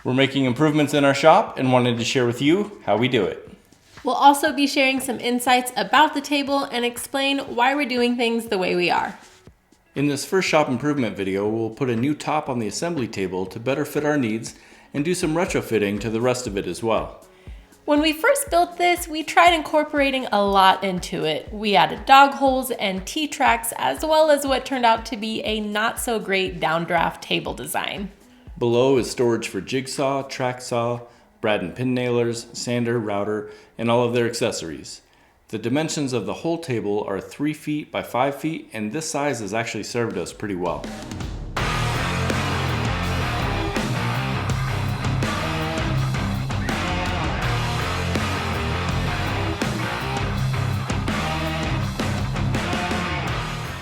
We're making improvements in our shop and wanted to share with you how we do it. We'll also be sharing some insights about the table and explain why we're doing things the way we are. In this first shop improvement video, we'll put a new top on the assembly table to better fit our needs and do some retrofitting to the rest of it as well. When we first built this, we tried incorporating a lot into it. We added dog holes and T-tracks, as well as what turned out to be a not so great downdraft table design. Below is storage for jigsaw, track saw, brad and pin nailers, sander, router, and all of their accessories. The dimensions of the whole table are 3 feet by 5 feet, and this size has actually served us pretty well.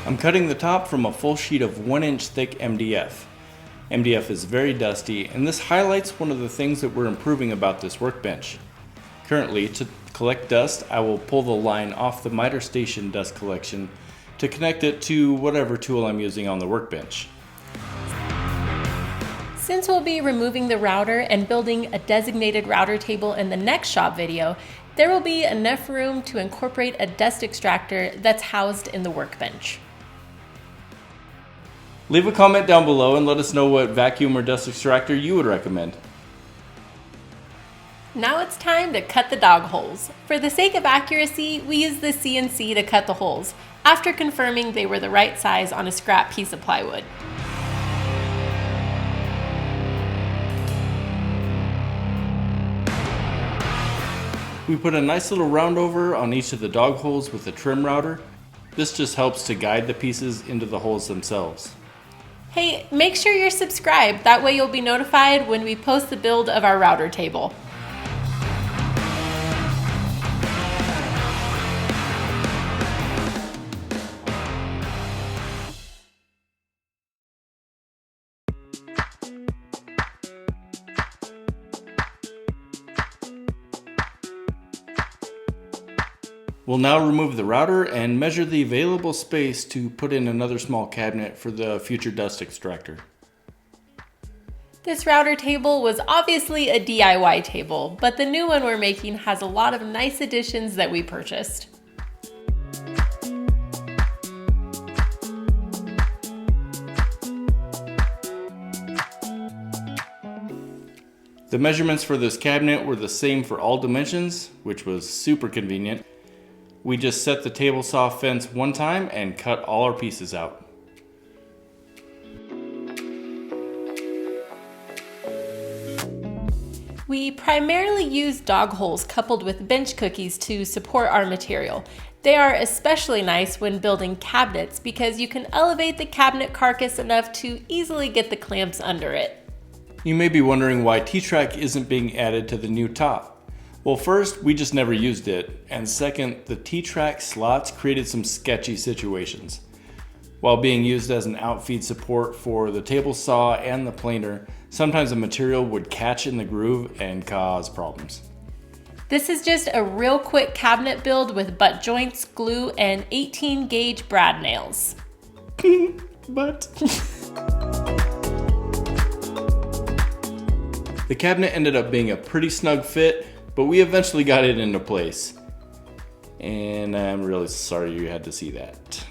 I'm cutting the top from a full sheet of 1-inch thick MDF. MDF is very dusty, and this highlights one of the things that we're improving about this workbench. Currently, to collect dust, I will pull the line off the miter station dust collection to connect it to whatever tool I'm using on the workbench. Since we'll be removing the router and building a designated router table in the next shop video, there will be enough room to incorporate a dust extractor that's housed in the workbench. Leave a comment down below and let us know what vacuum or dust extractor you would recommend. Now it's time to cut the dog holes. For the sake of accuracy, we used the CNC to cut the holes, after confirming they were the right size on a scrap piece of plywood. We put a nice little round over on each of the dog holes with a trim router. This just helps to guide the pieces into the holes themselves. Hey, make sure you're subscribed, that way you'll be notified when we post the build of our router table. We'll now remove the router and measure the available space to put in another small cabinet for the future dust extractor. This router table was obviously a DIY table, but the new one we're making has a lot of nice additions that we purchased. The measurements for this cabinet were the same for all dimensions, which was super convenient. We just set the table saw fence one time and cut all our pieces out. We primarily use dog holes coupled with bench cookies to support our material. They are especially nice when building cabinets because you can elevate the cabinet carcass enough to easily get the clamps under it. You may be wondering why T-track isn't being added to the new top. Well, first, we just never used it, and second, the T-track slots created some sketchy situations. While being used as an outfeed support for the table saw and the planer, sometimes the material would catch in the groove and cause problems. This is just a real quick cabinet build with butt joints, glue, and 18 gauge brad nails. But the cabinet ended up being a pretty snug fit, but we eventually got it into place. And I'm really sorry you had to see that.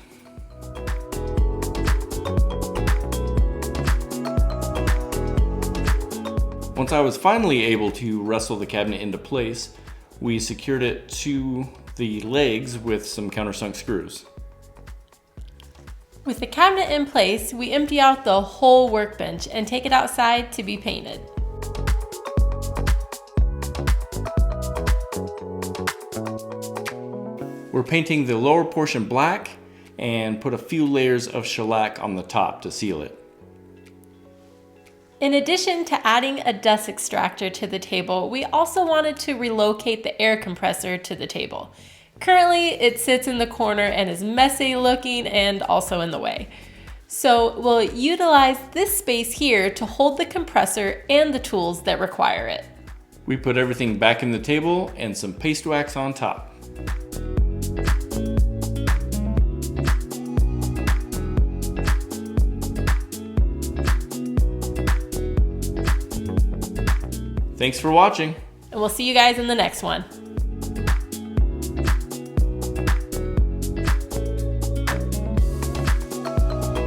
Once I was finally able to wrestle the cabinet into place, we secured it to the legs with some countersunk screws. With the cabinet in place, we empty out the whole workbench and take it outside to be painted. We're painting the lower portion black and put a few layers of shellac on the top to seal it. In addition to adding a dust extractor to the table, we also wanted to relocate the air compressor to the table. Currently, it sits in the corner and is messy looking and also in the way. So we'll utilize this space here to hold the compressor and the tools that require it. We put everything back in the table and some paste wax on top. Thanks for watching. And we'll see you guys in the next one.